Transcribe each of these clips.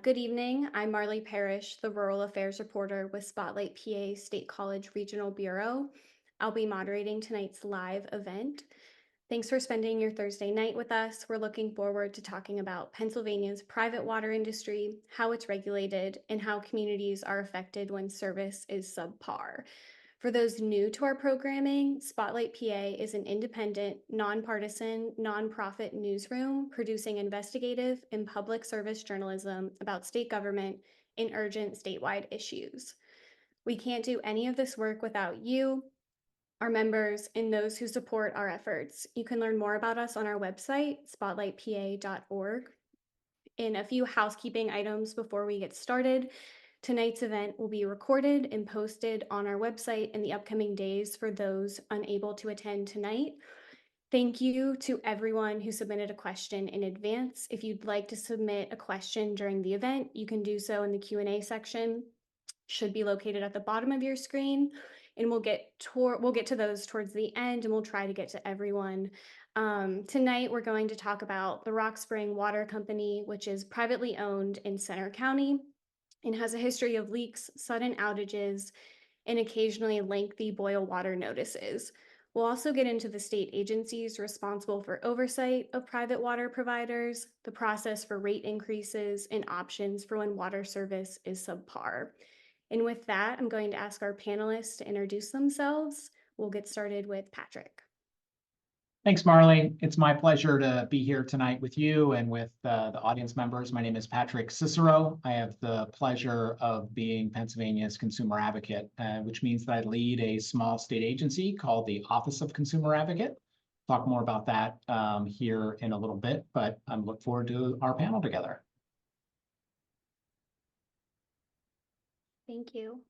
Good evening. I'm Marley Parrish, the Rural Affairs Reporter with Spotlight PA State College Regional Bureau. I'll be moderating tonight's live event. Thanks for spending your Thursday night with us. We're looking forward to talking about Pennsylvania's private water industry, how it's regulated, and how communities are affected when service is subpar. For those new to our programming, Spotlight PA is an independent, nonpartisan, nonprofit newsroom producing investigative and public service journalism about state government and urgent statewide issues. We can't do any of this work without you, our members, and those who support our efforts. You can learn more about us on our website, spotlightpa.org. And a few housekeeping items before we get started. Tonight's event will be recorded and posted on our website in the upcoming days for those unable to attend tonight. Thank you to everyone who submitted a question in advance. If you'd like to submit a question during the event, you can do so in the Q&A section. Should be located at the bottom of your screen, and we'll get to those towards the end, and we'll try to get to everyone. Tonight, we're going to talk about the Rock Spring Water Company, which is privately owned in Center County and has a history of leaks, sudden outages, and occasionally lengthy boil water notices. We'll also get into the state agencies responsible for oversight of private water providers, the process for rate increases, and options for when water service is subpar. And with that, I'm going to ask our panelists to introduce themselves. We'll get started with Patrick. Thanks, Marley. It's my pleasure to be here tonight with you and with the audience members. My name is Patrick Cicero. I have the pleasure of being Pennsylvania's consumer advocate, which means that I lead a small state agency called the Office of Consumer Advocate. Talk more about that here in a little bit, but I look forward to our panel together. Thank you.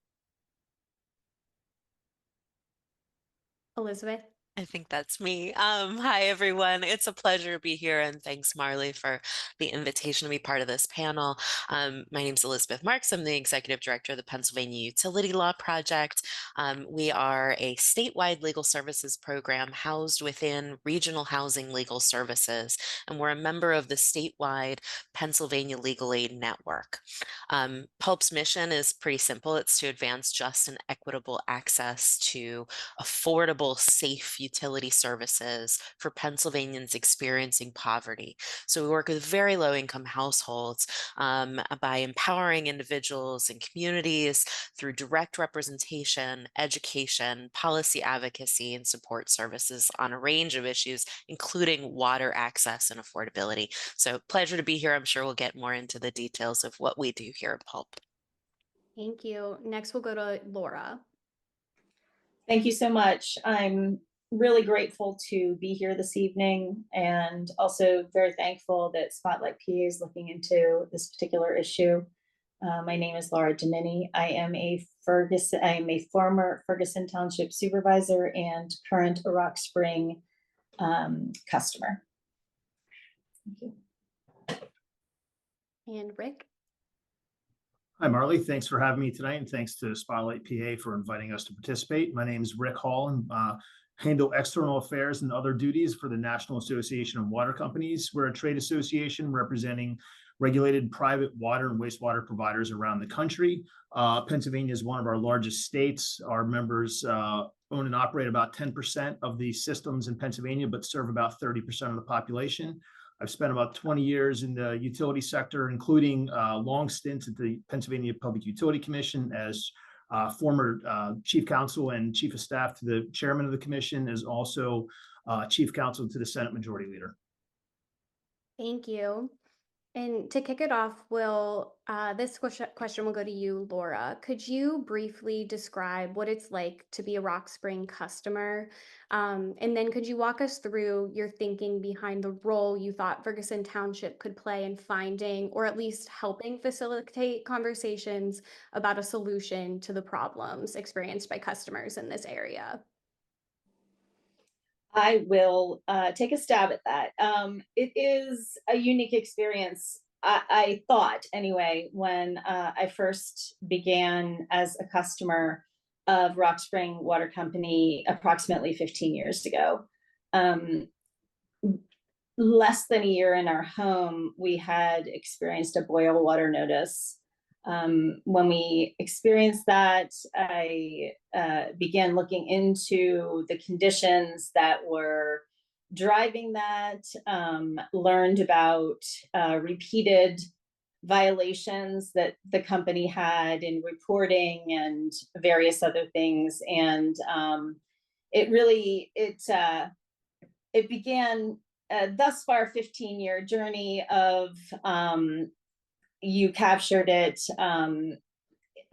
Elizabeth. I think that's me. Hi, everyone. It's a pleasure to be here, and thanks, Marley, for the invitation to be part of this panel. My name is Elizabeth Marks. I'm the Executive Director of the Pennsylvania Utility Law Project. We are a statewide legal services program housed within Regional Housing Legal Services, and we're a member of the statewide Pennsylvania Legal Aid Network. PULP's mission is pretty simple. It's to advance just and equitable access to affordable, safe utility services for Pennsylvanians experiencing poverty. So we work with very low-income households by empowering individuals and communities through direct representation, education, policy advocacy, and support services on a range of issues, including water access and affordability. So pleasure to be here. I'm sure we'll get more into the details of what we do here at PULP. Thank you. Next, we'll go to Laura. Thank you so much. I'm really grateful to be here this evening, and also very thankful that Spotlight PA is looking into this particular issue. My name is Laura Domini. I am a former Ferguson Township supervisor and current Rock Spring customer. Thank you. And Rick. Hi, Marley. Thanks for having me tonight, and thanks to Spotlight PA for inviting us to participate. My name is Rick Hall, and handle external affairs and other duties for the National Association of Water Companies. We're a trade association representing regulated private water and wastewater providers around the country. Pennsylvania is one of our largest states. Our members own and operate about 10% of the systems in Pennsylvania, but serve about 30% of the population. I've spent about 20 years in the utility sector, including long stints at the Pennsylvania Public Utility Commission as former chief counsel and chief of staff to the chairman of the commission, as also chief counsel to the Senate Majority Leader. Thank you. And to kick it off, this question will go to you, Laura. Could you briefly describe what it's like to be a Rock Spring customer? And then could you walk us through your thinking behind the role you thought Ferguson Township could play in finding, or at least helping facilitate conversations about a solution to the problems experienced by customers in this area? I will take a stab at that. It is a unique experience, I thought anyway, when I first began as a customer of Rock Spring Water Company approximately 15 years ago. less than a year in our home, we had experienced a boil water notice. When we experienced that, I began looking into the conditions that were driving that, learned about repeated violations that the company had in reporting and various other things. And it began thus far 15-year journey of you captured it,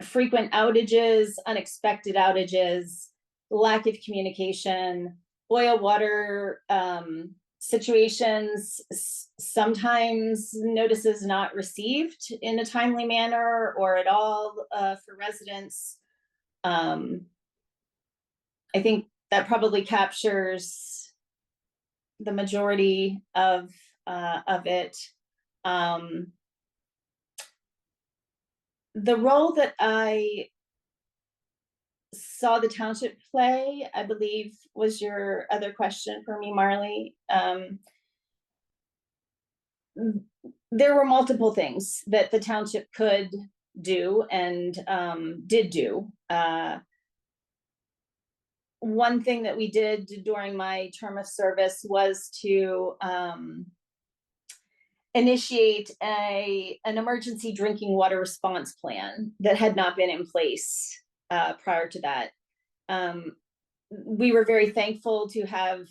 frequent outages, unexpected outages, lack of communication, boil water situations, sometimes notices not received in a timely manner or at all for residents. I think that probably captures the majority of it. The role that I saw the township play, I believe, was your other question for me, Marley. There were multiple things that the township could do and did do. One thing that we did during my term of service was to initiate an emergency drinking water response plan that had not been in place prior to that. We were very thankful to have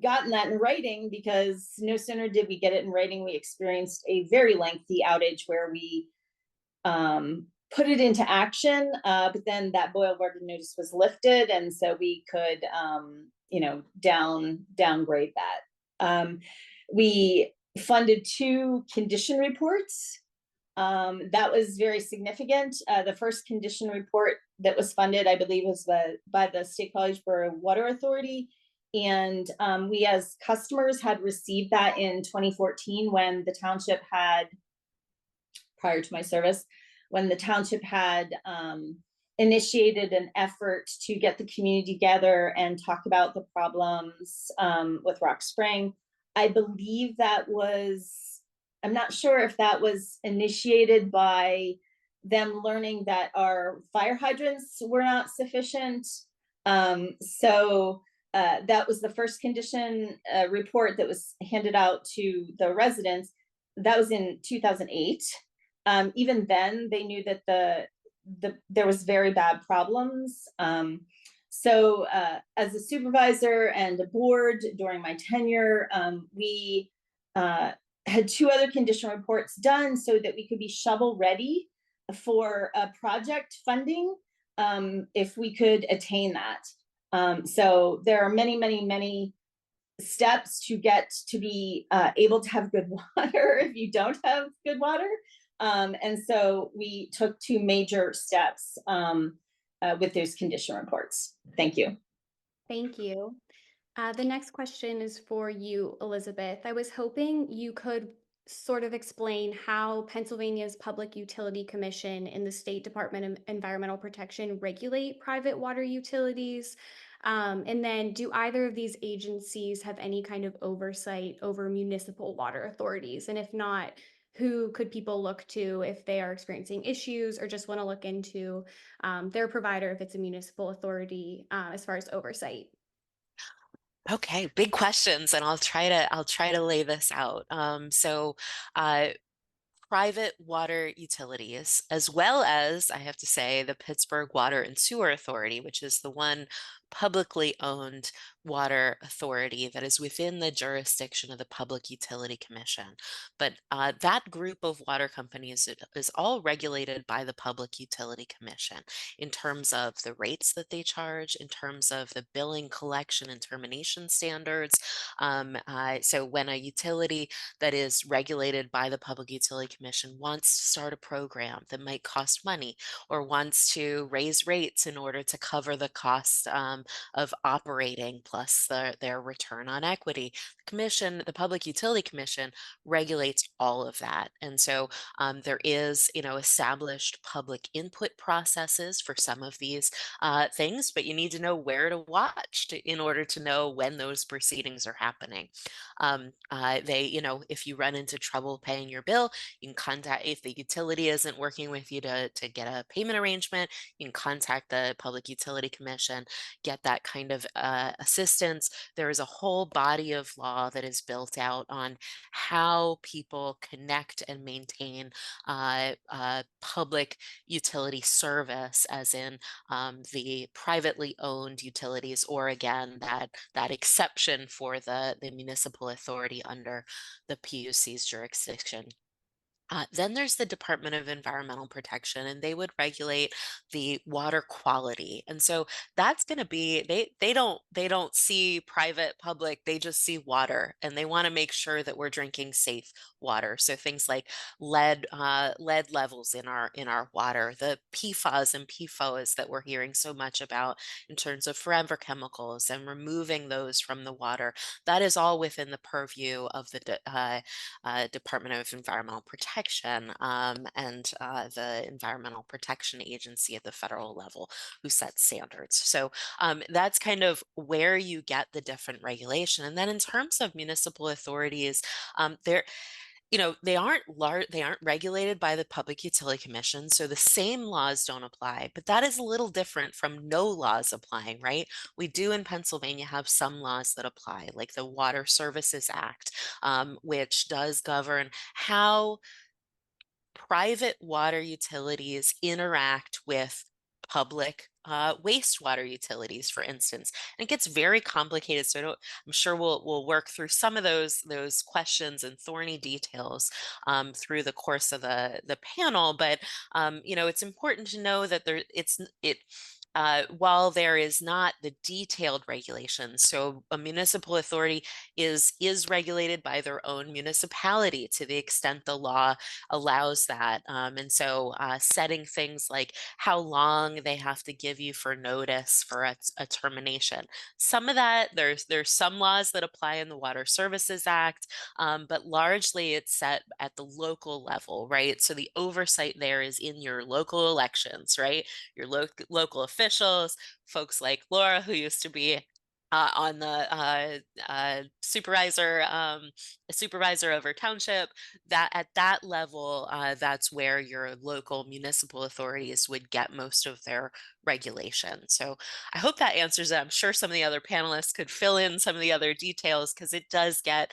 gotten that in writing, because no sooner did we get it in writing, we experienced a very lengthy outage where we put it into action, but then that boil water notice was lifted, and so we could downgrade that. We funded 2 condition reports. That was very significant. The first condition report that was funded, I believe, was by the State College Borough Water Authority. And we as customers had received that in 2014 when the township had, prior to my service, when the township had initiated an effort to get the community together and talk about the problems with Rock Spring. I believe that was, I'm not sure if that was initiated by them learning that our fire hydrants were not sufficient. So that was the first condition report that was handed out to the residents. That was in 2008. Even then, they knew that there was very bad problems. So as a supervisor and a board during my tenure, we had 2 other condition reports done so that we could be shovel ready for project funding if we could attain that. So there are many, many, many steps to get to be able to have good water if you don't have good water. And so we took 2 major steps with those condition reports. Thank you. Thank you. The next question is for you, Elizabeth. I was hoping you could sort of explain how Pennsylvania's Public Utility Commission and the State Department of Environmental Protection regulate private water utilities. And then do either of these agencies have any kind of oversight over municipal water authorities? And if not, who could people look to if they are experiencing issues or just want to look into their provider if it's a municipal authority as far as oversight? Okay, big questions, and I'll try to lay this out. Private water utilities, as well as, I have to say, the Pittsburgh Water and Sewer Authority, which is the one publicly owned water authority that is within the jurisdiction of the Public Utility Commission. But that group of water companies is all regulated by the Public Utility Commission in terms of the rates that they charge, in terms of the billing, collection, and termination standards. So when a utility that is regulated by the Public Utility Commission wants to start a program that might cost money or wants to raise rates in order to cover the cost of operating plus their return on equity. The commission, the Public Utility Commission, regulates all of that. And so there is, established public input processes for some of these things, but you need to know where to watch in order to know when those proceedings are happening. If you run into trouble paying your bill, you can contact, if the utility isn't working with you to get a payment arrangement, you can contact the Public Utility Commission, get that kind of assistance. There is a whole body of law that is built out on how people connect and maintain public utility service, as in the privately owned utilities, or again, that exception for the municipal authority under the PUC's jurisdiction. Then there's the Department of Environmental Protection, and they would regulate the water quality. And so that's going to be, they don't see private, public, they just see water, and they want to make sure that we're drinking safe water. So things like lead levels in our water, the PFAS and PFOAs that we're hearing so much about in terms of forever chemicals and removing those from the water. That is all within the purview of the Department of Environmental Protection and the Environmental Protection Agency at the federal level, who sets standards. So that's kind of where you get the different regulation. And then in terms of municipal authorities, they aren't regulated by the Public Utility Commission, so the same laws don't apply, but that is a little different from no laws applying, right? We do in Pennsylvania have some laws that apply, like the Water Services Act, which does govern how private water utilities interact with public wastewater utilities, for instance. And it gets very complicated, so I'm sure we'll work through some of those questions and thorny details through the course of the panel. But it's important to know that while there is not the detailed regulations, so a municipal authority is regulated by their own municipality to the extent the law allows that. And so setting things like how long they have to give you for notice for a termination. Some of that, there's some laws that apply in the Water Services Act, but largely it's set at the local level, right? So the oversight there is in your local elections, right? Your local officials, folks like Laura, who used to be on the supervisor over township, that at that level, that's where your local municipal authorities would get most of their regulation. So I hope that answers it. I'm sure some of the other panelists could fill in some of the other details, because it does get,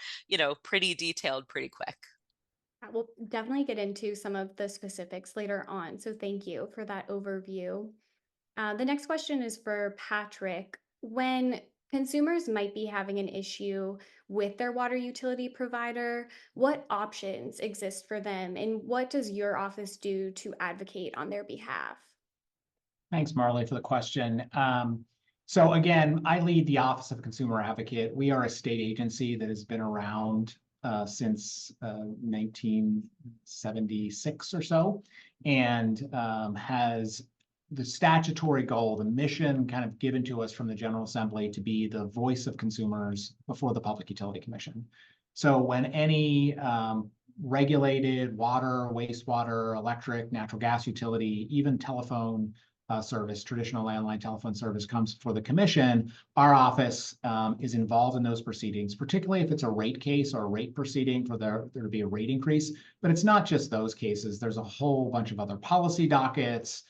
pretty detailed pretty quick. We'll definitely get into some of the specifics later on. So thank you for that overview. The next question is for Patrick. When consumers might be having an issue with their water utility provider, what options exist for them, and what does your office do to advocate on their behalf? Thanks, Marley, for the question. So again, I lead the Office of Consumer Advocate. We are a state agency that has been around since 1976 or so, and has the statutory goal, the mission kind of given to us from the General Assembly to be the voice of consumers before the Public Utility Commission. So when any regulated water, wastewater, electric, natural gas utility, even telephone service, traditional landline telephone service comes before the commission, our office is involved in those proceedings, particularly if it's a rate case or a rate proceeding for there to be a rate increase. But it's not just those cases. There's a whole bunch of other policy dockets,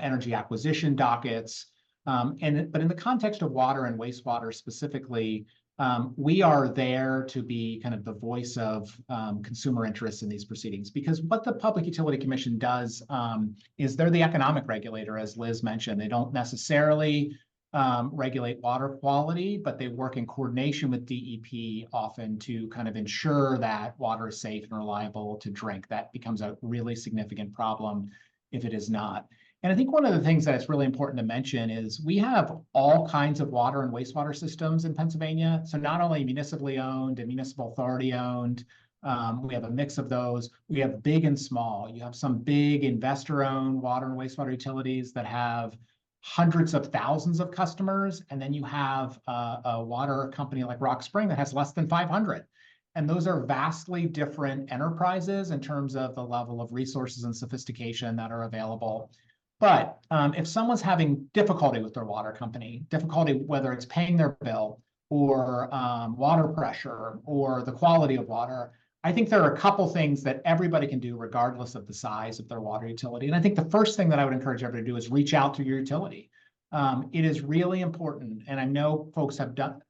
energy acquisition dockets. But in the context of water and wastewater specifically, we are there to be kind of the voice of consumer interests in these proceedings, because what the Public Utility Commission does is they're the economic regulator, as Liz mentioned. They don't necessarily regulate water quality, but they work in coordination with DEP often to kind of ensure that water is safe and reliable to drink. That becomes a really significant problem if it is not. And I think one of the things that it's really important to mention is we have all kinds of water and wastewater systems in Pennsylvania. So not only municipally owned and municipal authority owned, we have a mix of those. We have big and small. You have some big investor-owned water and wastewater utilities that have hundreds of thousands of customers, and then you have a water company like Rock Spring that has less than 500. And those are vastly different enterprises in terms of the level of resources and sophistication that are available. But if someone's having difficulty with their water company, difficulty whether it's paying their bill or water pressure or the quality of water, I think there are a couple things that everybody can do regardless of the size of their water utility. And I think the first thing that I would encourage everybody to do is reach out to your utility. It is really important, and I know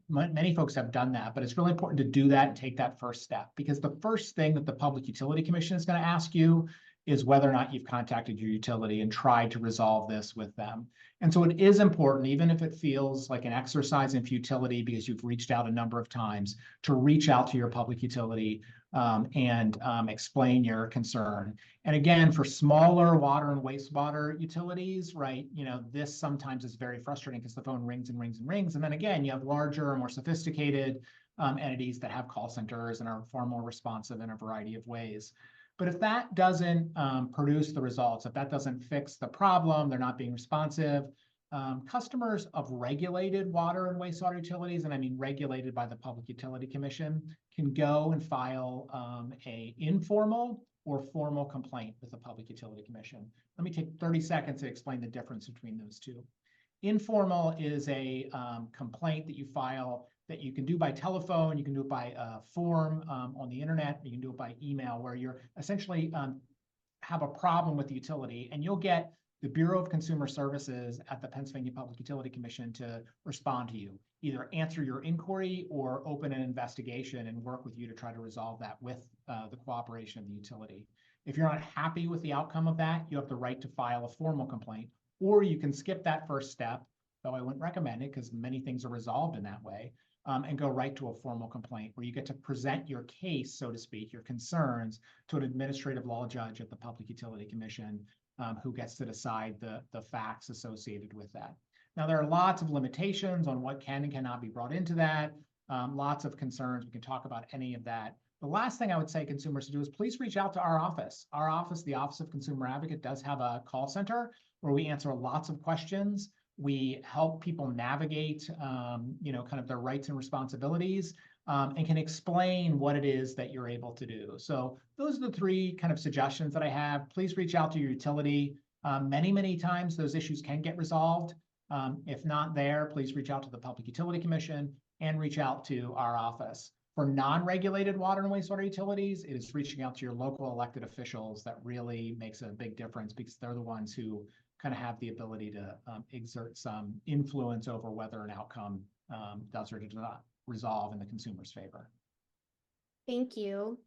many folks have done that, but it's really important to do that and take that first step, because the first thing that the Public Utility Commission is going to ask you is whether or not you've contacted your utility and tried to resolve this with them. And so it is important, even if it feels like an exercise in futility because you've reached out a number of times, to reach out to your public utility and explain your concern. And again, for smaller water and wastewater utilities, right, this sometimes is very frustrating because the phone rings and rings and rings. And then again, you have larger, more sophisticated entities that have call centers and are far more responsive in a variety of ways. But if that doesn't produce the results, if that doesn't fix the problem, they're not being responsive, customers of regulated water and wastewater utilities, and I mean regulated by the Public Utility Commission, can go and file a informal or formal complaint with the Public Utility Commission. Let me take 30 seconds to explain the difference between those two. Informal is a complaint that you file that you can do by telephone, you can do it by form on the internet, you can do it by email, where you're essentially have a problem with the utility, and you'll get the Bureau of Consumer Services at the Pennsylvania Public Utility Commission to respond to you, either answer your inquiry or open an investigation and work with you to try to resolve that with the cooperation of the utility. If you're not happy with the outcome of that, you have the right to file a formal complaint, or you can skip that first step, though I wouldn't recommend it because many things are resolved in that way, and go right to a formal complaint where you get to present your case, so to speak, your concerns, to an administrative law judge at the Public Utility Commission, who gets to decide the facts associated with that. Now, there are lots of limitations on what can and cannot be brought into that, lots of concerns. We can talk about any of that. The last thing I would say consumers to do is please reach out to our office. Our office, the Office of Consumer Advocate, does have a call center where we answer lots of questions. We help people navigate, kind of their rights and responsibilities, and can explain what it is that you're able to do. So those are the three kind of suggestions that I have. Please reach out to your utility. Many times those issues can get resolved. If not there, please reach out to the Public Utility Commission and reach out to our office. For non-regulated water and wastewater utilities, it is reaching out to your local elected officials that really makes a big difference, because they're the ones who kind of have the ability to exert some influence over whether an outcome does or does not resolve in the consumer's favor. Thank you.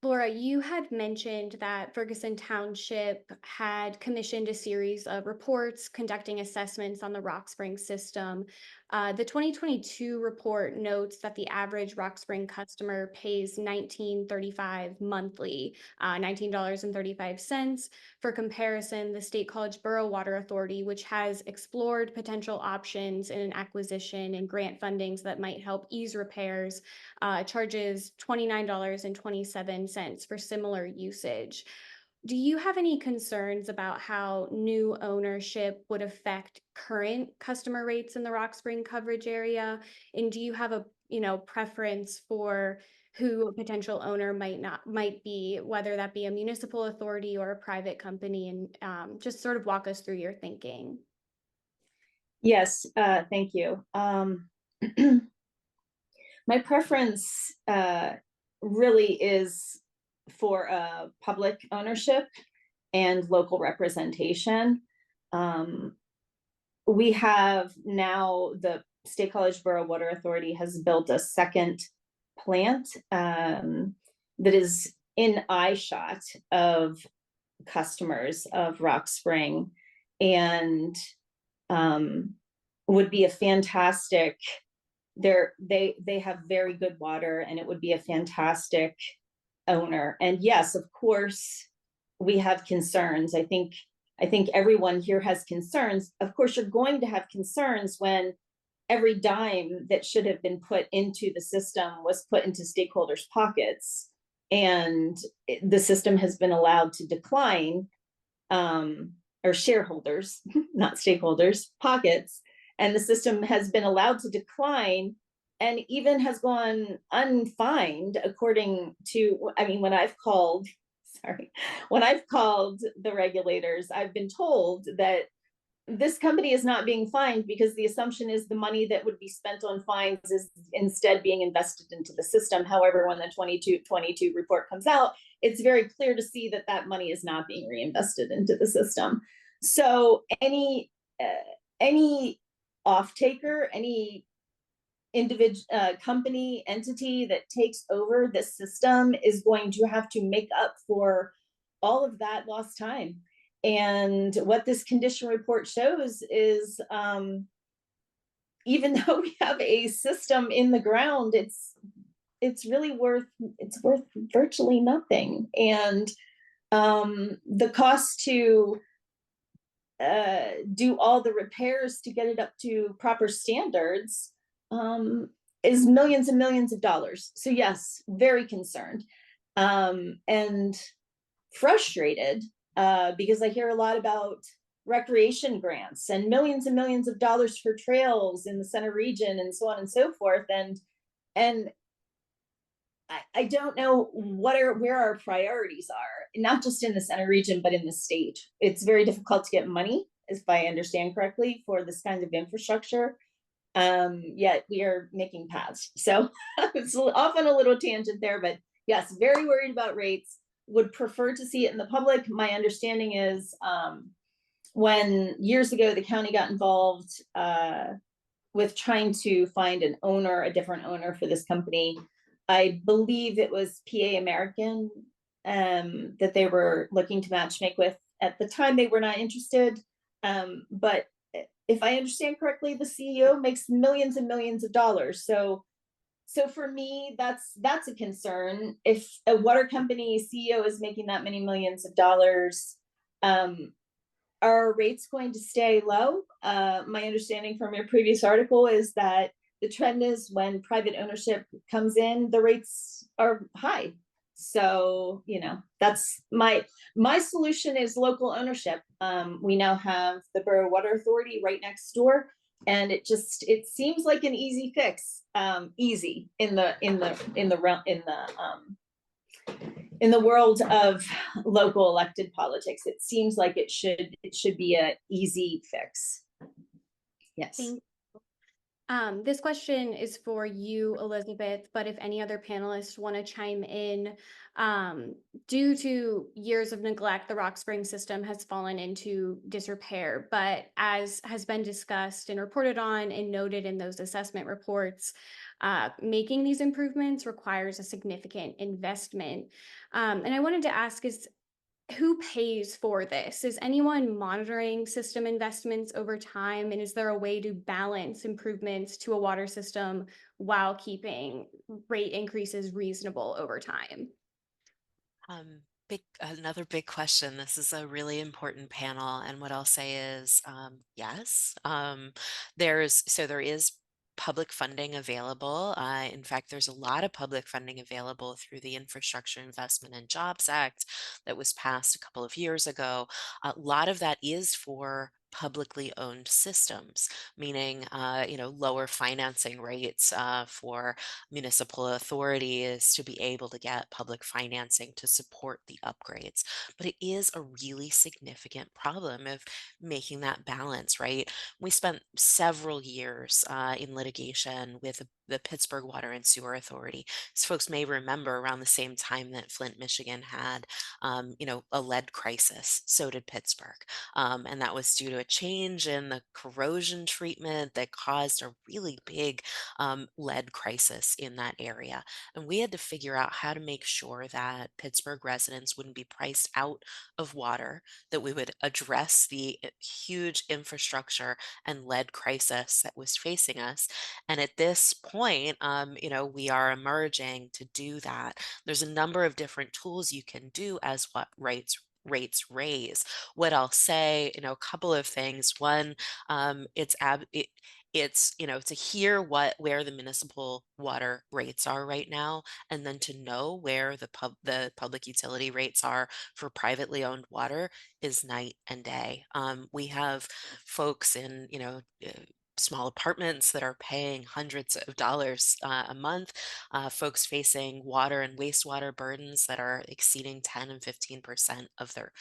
Laura, you had mentioned that Ferguson Township had commissioned a series of reports conducting assessments on the Rock Spring system. The 2022 report notes that the average Rock Spring customer pays $19.35 monthly, $19.35. For comparison, the State College Borough Water Authority, which has explored potential options in an acquisition and grant fundings that might help ease repairs, charges $29.27 for similar usage. Do you have any concerns about how new ownership would affect current customer rates in the Rock Spring coverage area? And do you have a preference for who a potential owner might be, whether that be a municipal authority or a private company? And just sort of walk us through your thinking. Yes, thank you. My preference really is for public ownership and local representation. We have now, the State College Borough Water Authority has built a second plant that is in eyeshot of customers of Rock Spring, and would be a fantastic, they have very good water, and it would be a fantastic owner. And yes, of course, we have concerns. I think everyone here has concerns. Of course, you're going to have concerns when every dime that should have been put into the system was put into stakeholders' pockets, and the system has been allowed to decline. or shareholders, not stakeholders, pockets, and the system has been allowed to decline and even has gone unfined according to, I mean, when I've called, sorry, when I've called the regulators, I've been told that this company is not being fined because the assumption is the money that would be spent on fines is instead being invested into the system. However, when the 2022 report comes out, it's very clear to see that that money is not being reinvested into the system. So any off taker, any individual company entity that takes over this system is going to have to make up for all of that lost time. And what this condition report shows is even though we have a system in the ground, it's really worth virtually nothing. And the cost to do all the repairs to get it up to proper standards is millions and millions of dollars. So yes, very concerned and frustrated because I hear a lot about recreation grants and millions of dollars for trails in the center region and so on and so forth. And I don't know where our priorities are, not just in the center region, but in the state. It's very difficult to get money, if I understand correctly, for this kind of infrastructure. Yet we are making paths. So it's often a little tangent there, but yes, very worried about rates. Would prefer to see it in the public. My understanding is when years ago the county got involved with trying to find an owner, a different owner for this company. I believe it was PA American that they were looking to matchmake with. At the time, they were not interested. But if I understand correctly, the CEO makes millions and millions of dollars. So for me, that's a concern. If a water company CEO is making that many millions of dollars, are rates going to stay low? My understanding from your previous article is that the trend is when private ownership comes in, the rates are high. So, you know, that's my solution is local ownership. We now have the Borough Water Authority right next door, and it seems like an easy fix. Easy in the world of local elected politics. It seems like it should be an easy fix. Yes. Thank you. This question is for you, Elizabeth, but if any other panelists want to chime in, due to years of neglect, the Rock Spring system has fallen into disrepair. But as has been discussed and reported on and noted in those assessment reports, making these improvements requires a significant investment. And I wanted to ask who pays for this? Is anyone monitoring system investments over time? And is there a way to balance improvements to a water system while keeping rate increases reasonable over time? Another big question. This is a really important panel. And what I'll say is, yes, there is public funding available. In fact, there's a lot of public funding available through the Infrastructure Investment and Jobs Act that was passed a couple of years ago. A lot of that is for publicly owned systems, meaning lower financing rates for municipal authorities to be able to get public financing to support the upgrades. But it is a really significant problem of making that balance, right? We spent several years in litigation with the Pittsburgh Water and Sewer Authority. As folks may remember, around the same time that Flint, Michigan had, a lead crisis, so did Pittsburgh. And that was due to a change in the corrosion treatment that caused a really big lead crisis in that area. And we had to figure out how to make sure that Pittsburgh residents wouldn't be priced out of water, that we would address the huge infrastructure and lead crisis that was facing us. And at this point, we are emerging to do that. There's a number of different tools you can do as what rates raise. What I'll say, a couple of things. One, it's, to hear where the municipal water rates are right now, and then to know where the public utility rates are for privately owned water is night and day. We have folks in, small apartments that are paying hundreds of dollars a month, folks facing water and wastewater burdens that are exceeding 10 and 15% of their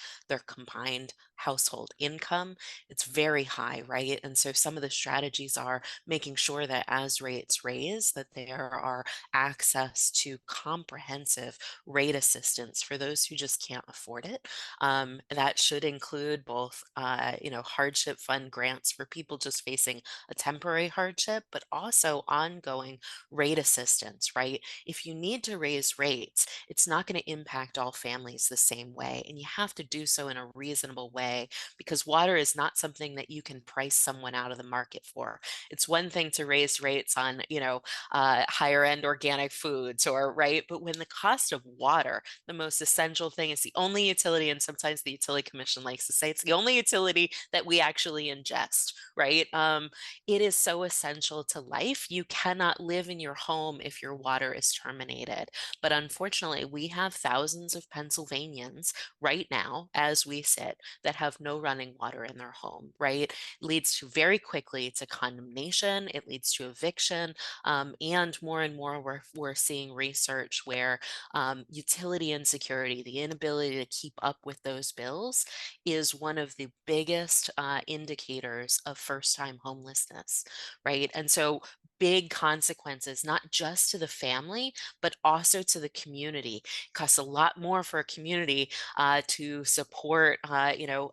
combined household income. It's very high, right? And so some of the strategies are making sure that as rates raise, that there are access to comprehensive rate assistance for those who just can't afford it. That should include both, hardship fund grants for people just facing a temporary hardship, but also ongoing rate assistance, right? If you need to raise rates, it's not going to impact all families the same way. And you have to do so in a reasonable way, because water is not something that you can price someone out of the market for. It's one thing to raise rates on, higher end organic foods, or right. But when the cost of water, the most essential thing, is the only utility, and sometimes the utility commission likes to say it's the only utility that we actually ingest, right? It is so essential to life. You cannot live in your home if your water is terminated. But unfortunately, we have thousands of Pennsylvanians right now, as we sit, that have no running water in their home, right? Leads to very quickly to condemnation. It leads to eviction. And more we're seeing research where utility insecurity, the inability to keep up with those bills, is one of the biggest indicators of first-time homelessness, right? And so big consequences, not just to the family, but also to the community. It costs a lot more for a community to support,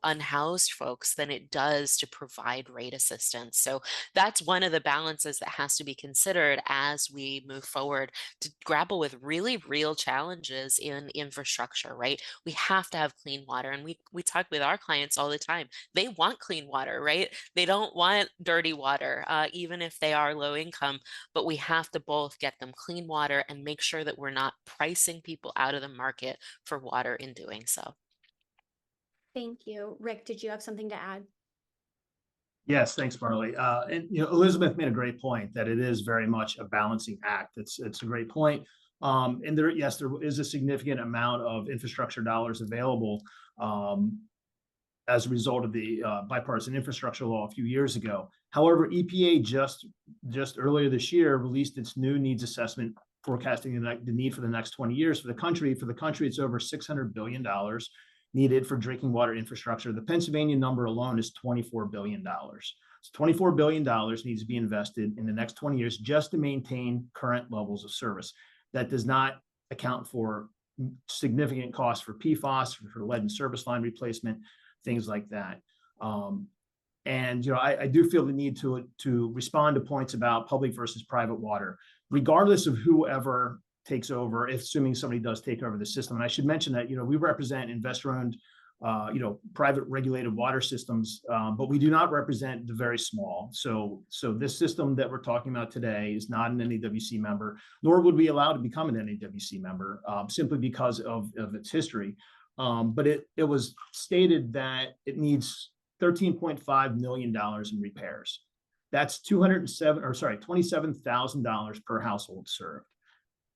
unhoused folks than it does to provide rate assistance. So that's one of the balances that has to be considered as we move forward to grapple with really real challenges in infrastructure, right? We have to have clean water. And we talk with our clients all the time. They want clean water, right? They don't want dirty water, even if they are low income. But we have to both get them clean water and make sure that we're not pricing people out of the market for water in doing so. Thank you. Rick, did you have something to add? Yes, thanks, Marley. And Elizabeth made a great point that it is very much a balancing act. It's a great point. And there is a significant amount of infrastructure dollars available as a result of the bipartisan infrastructure law a few years ago. However, EPA just earlier this year released its new needs assessment forecasting the need for the next 20 years for the country. For the country, it's over $600 billion needed for drinking water infrastructure. The Pennsylvania number alone is $24 billion. So $24 billion needs to be invested in the next 20 years just to maintain current levels of service. That does not account for significant costs for PFAS, for lead and service line replacement, things like that. And I do feel the need to respond to points about public versus private water, regardless of whoever takes over, assuming somebody does take over the system. And I should mention that we represent investor-owned, private regulated water systems, but we do not represent the very small. So this system that we're talking about today is not an NAWC member, nor would we allow to become an NAWC member, simply because of its history. But it was stated that it needs $13.5 million in repairs. That's $27,000 per household served.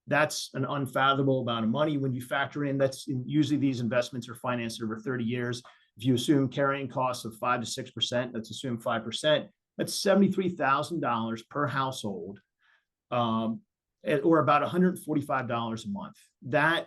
That's an unfathomable amount of money when you factor in usually these investments are financed over 30 years. If you assume carrying costs of 5 to 6%, let's assume 5%, that's $73,000 per household, or about $145 a month.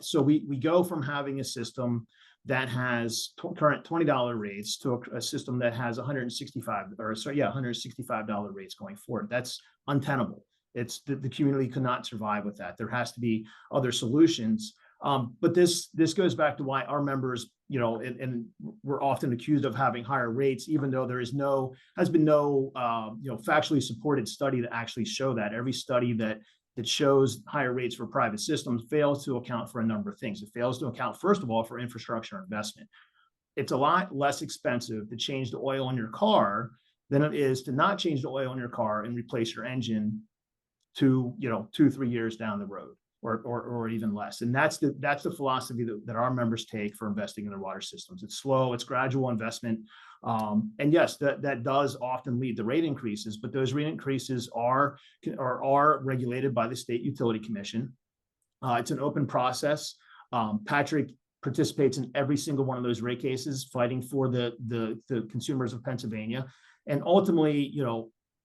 So we go from having a system that has current $20 rates to a system that has $165 rates going forward. That's untenable. It's the community could not survive with that. There has to be other solutions. But this goes back to why our members, and we're often accused of having higher rates, even though there has been no factually supported study to actually show that. Every study that shows higher rates for private systems fails to account for a number of things. It fails to account, first of all, for infrastructure investment. It's a lot less expensive to change the oil in your car than it is to not change the oil in your car and replace your engine 2-3 years down the road. or even less. And that's the philosophy that our members take for investing in their water systems. It's slow, it's gradual investment. And yes, that does often lead to rate increases, but those rate increases are regulated by the State Utility Commission. It's an open process. Patrick participates in every single one of those rate cases, fighting for the consumers of Pennsylvania. And ultimately,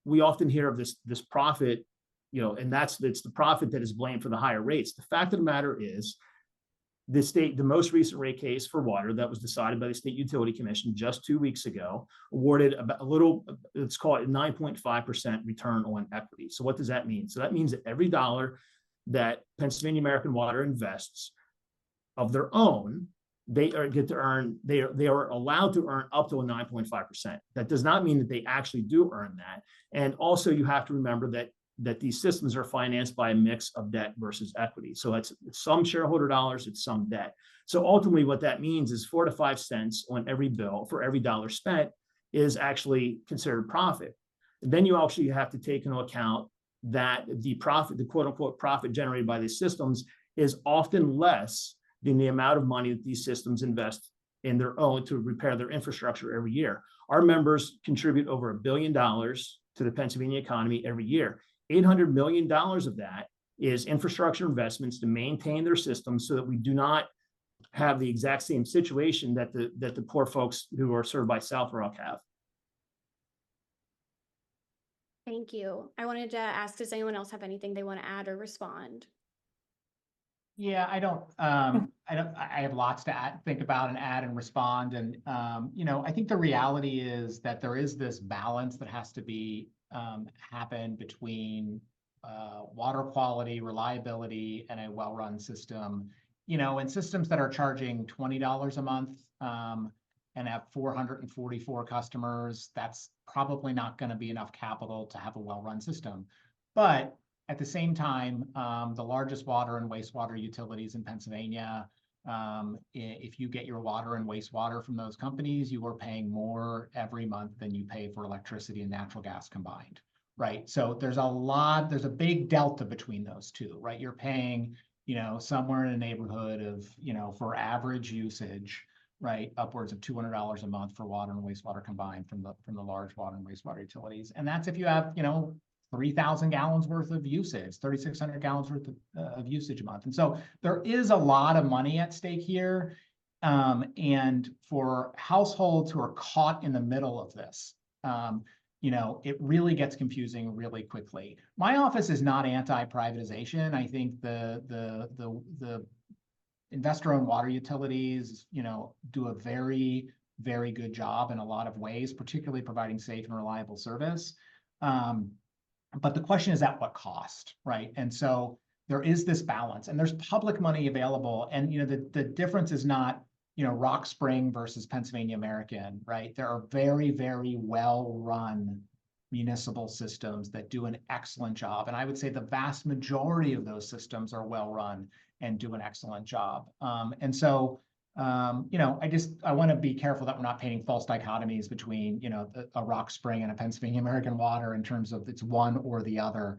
we often hear of this profit, and it's the profit that is blamed for the higher rates. The fact of the matter is, the most recent rate case for water that was decided by the State Utility Commission just 2 weeks ago awarded let's call it 9.5% return on equity. So what does that mean? So that means that every dollar that Pennsylvania American Water invests of their own, they are allowed to earn up to a 9.5%. That does not mean that they actually do earn that. And also you have to remember that these systems are financed by a mix of debt versus equity. So it's some shareholder dollars, it's some debt. So ultimately what that means is 4 to 5 cents on every bill for every dollar spent is actually considered profit. And then you actually have to take into account that the quote unquote profit generated by these systems is often less than the amount of money that these systems invest in their own to repair their infrastructure every year. Our members contribute over $1 billion to the Pennsylvania economy every year. $800 million of that is infrastructure investments to maintain their systems so that we do not have the exact same situation that the poor folks who are served by South Rock have. Thank you. I wanted to ask, does anyone else have anything they want to add or respond? Yeah, I have lots to think about and add and respond. And, I think the reality is that there is this balance that has to be happen between water quality, reliability, and a well-run system. And systems that are charging $20 a month and have 444 customers, that's probably not going to be enough capital to have a well-run system. But at the same time, the largest water and wastewater utilities in Pennsylvania, if you get your water and wastewater from those companies, you are paying more every month than you pay for electricity and natural gas combined, right? So there's a big delta between those two, right? You're paying, somewhere in a neighborhood of, for average usage, right, upwards of $200 a month for water and wastewater combined from the large water and wastewater utilities. And that's if you have, 3,000 gallons worth of usage, 3,600 gallons worth of usage a month. And so there is a lot of money at stake here. And for households who are caught in the middle of this, it really gets confusing really quickly. My office is not anti-privatization. I think the investor-owned water utilities, do a very, very good job in a lot of ways, particularly providing safe and reliable service. But the question is at what cost, right? And so there is this balance, and there's public money available. And the difference is not Rock Spring versus Pennsylvania American, right? There are very, very well-run municipal systems that do an excellent job, and I would say the vast majority of those systems are well-run and do an excellent job. And so I want to be careful that we're not painting false dichotomies between, a Rock Spring and a Pennsylvania American Water in terms of it's one or the other,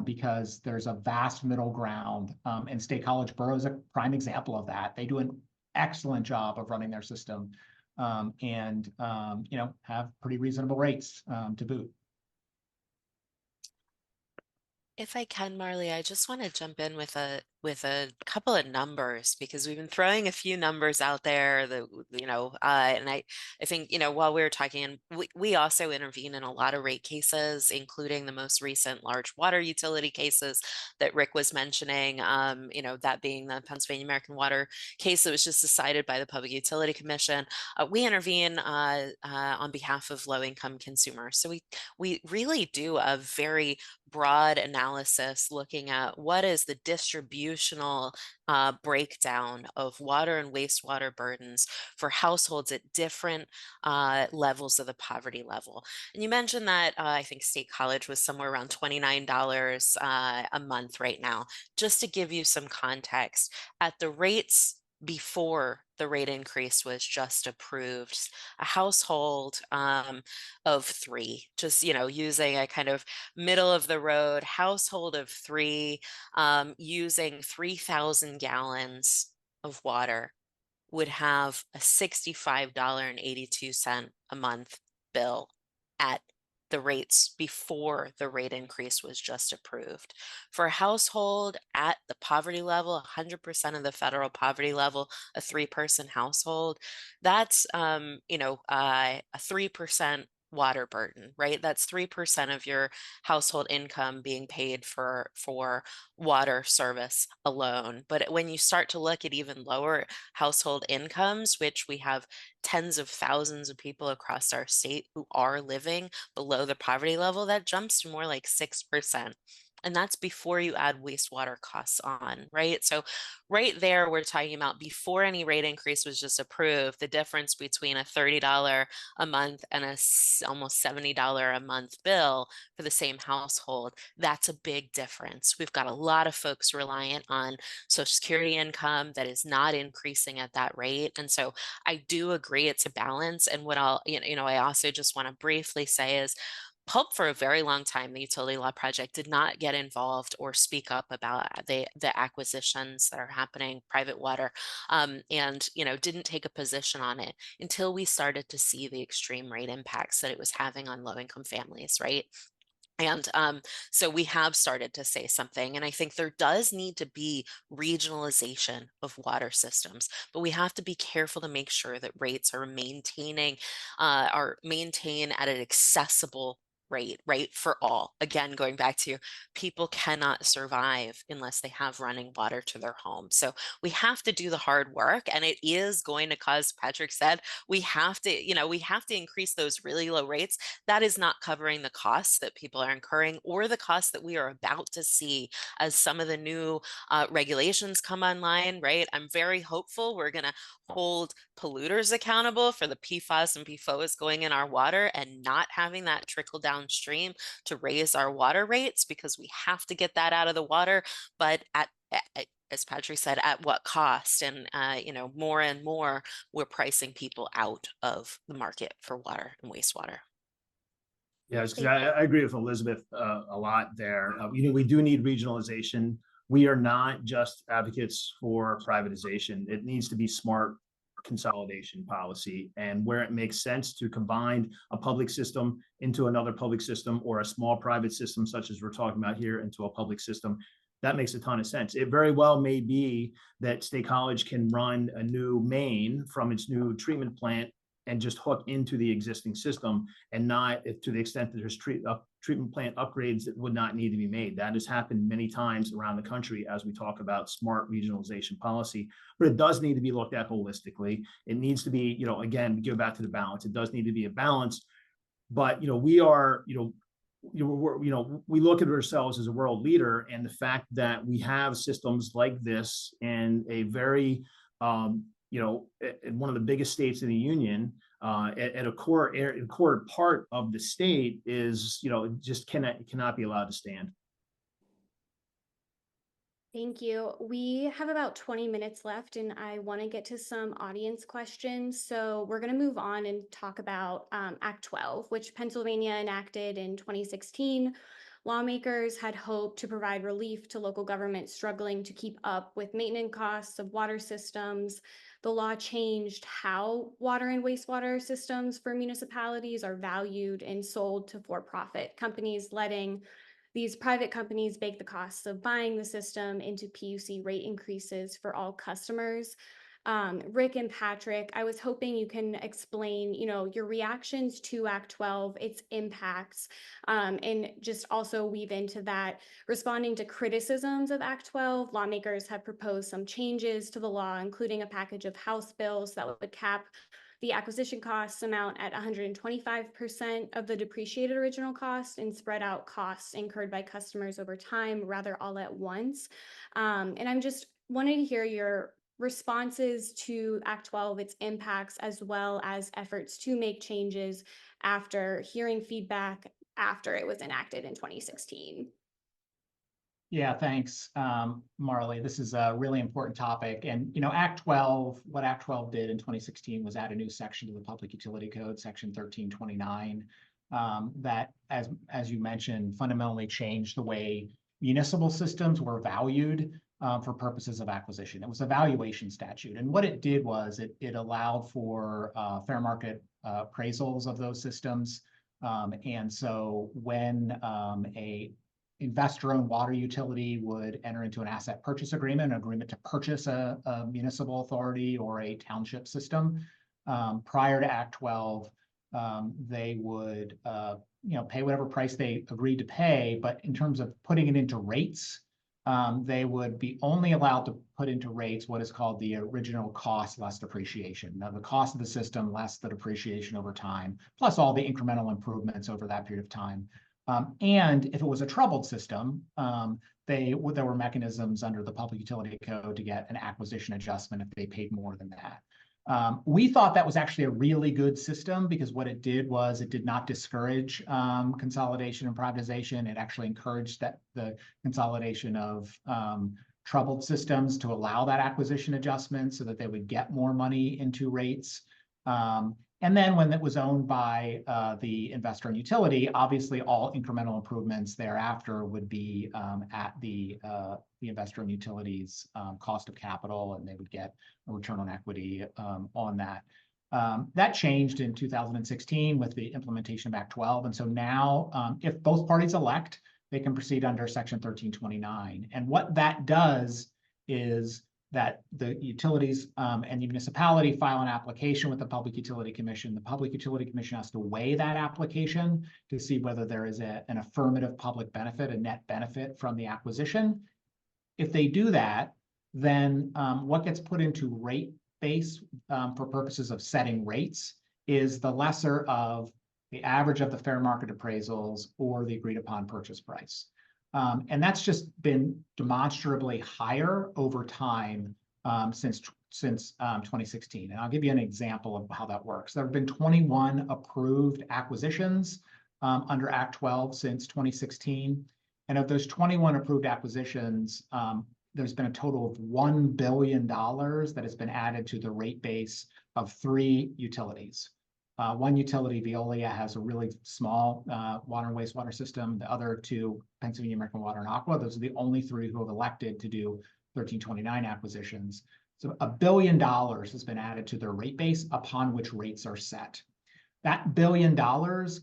because there's a vast middle ground. And State College Borough is a prime example of that. They do an excellent job of running their system, and have pretty reasonable rates to boot. If I can, Marley, I just want to jump in with a couple of numbers, because we've been throwing a few numbers out there that, and I think, while we were talking, and we also intervene in a lot of rate cases, including the most recent large water utility cases that Rick was mentioning, that being the Pennsylvania American Water case that was just decided by the Public Utility Commission. We intervene on behalf of low-income consumers. So we really do a very broad analysis looking at what is the distributional breakdown of water and wastewater burdens for households at different levels of the poverty level. And you mentioned that I think State College was somewhere around $29 a month right now. Just to give you some context, at the rates before the rate increase was just approved. A household of three, just, using a kind of middle of the road household of three, using 3,000 gallons of water would have a $65.82 a month bill at the rates before the rate increase was just approved. For a household at the poverty level, 100% of the federal poverty level, a 3-person household, that's a 3% water burden, right? That's 3% of your household income being paid for water service alone. But when you start to look at even lower household incomes, which we have tens of thousands of people across our state who are living below the poverty level, that jumps to more like 6%. And that's before you add wastewater costs on, right? So right there, we're talking about before any rate increase was just approved, the difference between a $30 a month and almost $70 a month bill for the same household. That's a big difference. We've got a lot of folks reliant on Social Security income that is not increasing at that rate. And so I do agree it's a balance. And what I also just want to briefly say is PULP for a very long time, the Utility Law Project did not get involved or speak up about the acquisitions that are happening, private water, and didn't take a position on it until we started to see the extreme rate impacts that it was having on low-income families, right? And so we have started to say something, and I think there does need to be regionalization of water systems, but we have to be careful to make sure that rates are maintained at an accessible rate, right, for all. Again, going back to people cannot survive unless they have running water to their home. So we have to do the hard work, and it is going to cause, Patrick said, we have to increase those really low rates. That is not covering the costs that people are incurring or the costs that we are about to see as some of the new regulations come online, right? I'm very hopeful we're going to hold polluters accountable for the PFAS and PFOAs going in our water and not having that trickle downstream to raise our water rates, because we have to get that out of the water, but as Patrick said, at what cost? And more and more, we're pricing people out of the market for water and wastewater. Yes, because I agree with Elizabeth a lot there. We do need regionalization. We are not just advocates for privatization. It needs to be smart consolidation policy, and where it makes sense to combine a public system into another public system, or a small private system such as we're talking about here into a public system, that makes a ton of sense. It very well may be that State College can run a new main from its new treatment plant and just hook into the existing system, and not, if to the extent that there's treatment plant upgrades that would not need to be made. That has happened many times around the country as we talk about smart regionalization policy, but it does need to be looked at holistically. It needs to be, again, give back to the balance. It does need to be a balance, but we are, we look at ourselves as a world leader, and the fact that we have systems like this in a very in one of the biggest states in the union, at a core part of the state is, just cannot be allowed to stand. Thank you. We have about 20 minutes left, and I want to get to some audience questions. So we're going to move on and talk about Act 12, which Pennsylvania enacted in 2016. Lawmakers had hoped to provide relief to local governments struggling to keep up with maintenance costs of water systems. The law changed how water and wastewater systems for municipalities are valued and sold to for-profit companies, letting these private companies bake the costs of buying the system into PUC rate increases for all customers. Rick and Patrick, I was hoping you can explain, your reactions to Act 12, its impacts, and just also weave into that, responding to criticisms of Act 12. Lawmakers have proposed some changes to the law, including a package of House bills that would cap the acquisition costs amount at 125% of the depreciated original cost and spread out costs incurred by customers over time, rather all at once. And I'm just wanting to hear your responses to Act 12, its impacts, as well as efforts to make changes after hearing feedback after it was enacted in 2016. Yeah, thanks, Marley. This is a really important topic. And, Act 12, what Act 12 did in 2016 was add a new section to the Public Utility Code, Section 1329, that, as you mentioned, fundamentally changed the way municipal systems were valued for purposes of acquisition. It was a valuation statute. And what it did was it allowed for fair market appraisals of those systems. And so when a investor-owned water utility would enter into an asset purchase agreement, an agreement to purchase a municipal authority or a township system. Prior to Act 12, they would pay whatever price they agreed to pay, but in terms of putting it into rates, they would be only allowed to put into rates what is called the original cost less depreciation. Now, the cost of the system less the depreciation over time, plus all the incremental improvements over that period of time. And if it was a troubled system, there were mechanisms under the Public Utility Code to get an acquisition adjustment if they paid more than that. We thought that was actually a really good system because what it did was it did not discourage consolidation and privatization. It actually encouraged the consolidation of troubled systems to allow that acquisition adjustment so that they would get more money into rates. And then when it was owned by the investor and utility, obviously all incremental improvements thereafter would be at the investor and utility's cost of capital, and they would get a return on equity on that. That changed in 2016 with the implementation of Act 12. And so now, if both parties elect, they can proceed under Section 1329. And what that does is that the utilities and the municipality file an application with the Public Utility Commission. The Public Utility Commission has to weigh that application to see whether there is an affirmative public benefit, a net benefit from the acquisition. If they do that, then what gets put into rate base for purposes of setting rates is the lesser of the average of the fair market appraisals or the agreed upon purchase price. And that's just been demonstrably higher over time since 2016. And I'll give you an example of how that works. There have been 21 approved acquisitions under Act 12 since 2016. And of those 21 approved acquisitions, there's been a total of $1 billion that has been added to the rate base of 3 utilities. One utility, Veolia, has a really small water and wastewater system. The other 2, Pennsylvania American Water and Aqua, those are the only 3 who have elected to do 1329 acquisitions. So $1 billion has been added to their rate base upon which rates are set. That $1 billion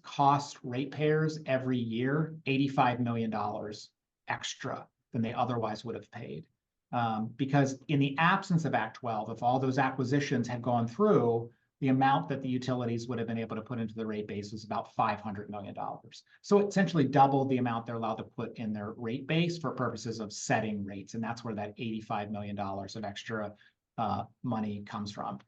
costs ratepayers every year $85 million extra than they otherwise would have paid. Because in the absence of Act 12, if all those acquisitions had gone through, the amount that the utilities would have been able to put into the rate base was about $500 million. So it essentially doubled the amount they're allowed to put in their rate base for purposes of setting rates. And that's where that $85 million of extra money comes from.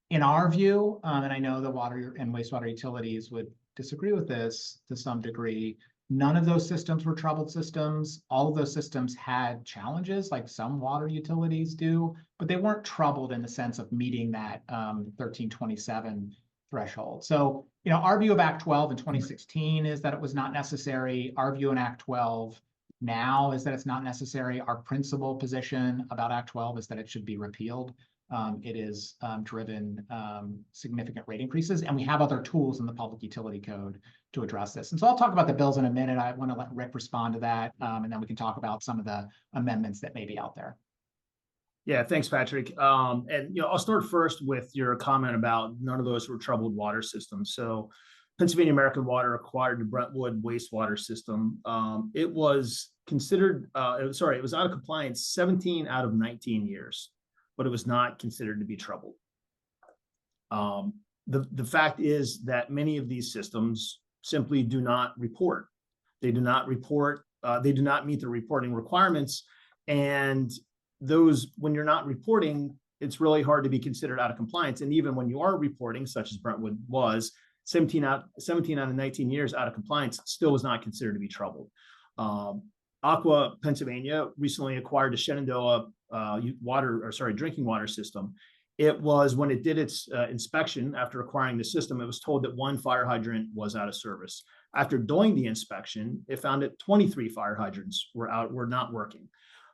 In our view, and I know the water and wastewater utilities would disagree with this to some degree, none of those systems were troubled systems. All of those systems had challenges like some water utilities do, but they weren't troubled in the sense of meeting that 1327 threshold. So, our view of Act 12 in 2016 is that it was not necessary. Our view in Act 12 now is that it's not necessary. Our principal position about Act 12 is that it should be repealed. It is driven significant rate increases, and we have other tools in the Public Utility Code to address this. And so I'll talk about the bills in a minute. I want to let Rick respond to that, and then we can talk about some of the amendments that may be out there. Yeah, thanks, Patrick. And I'll start first with your comment about none of those were troubled water systems. So Pennsylvania American Water acquired the Brentwood wastewater system. It was considered, it was out of compliance 17 out of 19 years, but it was not considered to be troubled. The fact is that many of these systems simply do not report. They do not report, they do not meet the reporting requirements. And those, when you're not reporting, it's really hard to be considered out of compliance. And even when you are reporting, such as Brentwood was, 17 out of 19 years out of compliance, still was not considered to be troubled. Aqua, Pennsylvania recently acquired the Shenandoah drinking water system. It was, when it did its inspection after acquiring the system, it was told that 1 fire hydrant was out of service. After doing the inspection, it found that 23 fire hydrants were not working.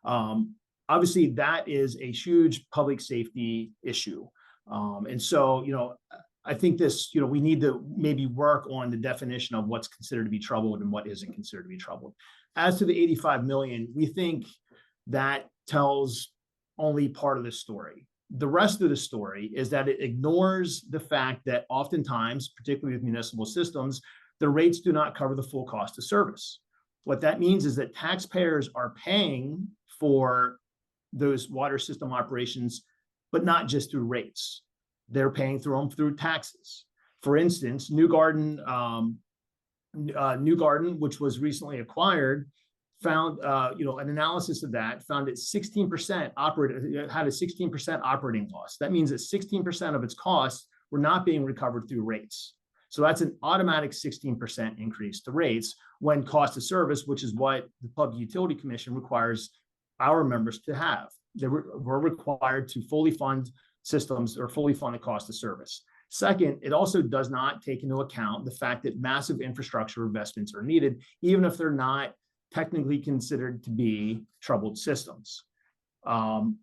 Obviously, that is a huge public safety issue. And so, I think this, we need to maybe work on the definition of what's considered to be troubled and what isn't considered to be troubled. As to the 85 million, we think that tells only part of the story. The rest of the story is that it ignores the fact that oftentimes, particularly with municipal systems, the rates do not cover the full cost of service. What that means is that taxpayers are paying for those water system operations, but not just through rates. They're paying through taxes. For instance, New Garden, which was recently acquired, found an analysis of that found it 16% had a 16% operating loss. That means that 16% of its costs were not being recovered through rates. So that's an automatic 16% increase to rates when cost of service, which is what the Public Utility Commission requires our members to have. We're required to fully fund systems or fully fund the cost of service. Second, it also does not take into account the fact that massive infrastructure investments are needed, even if they're not technically considered to be troubled systems.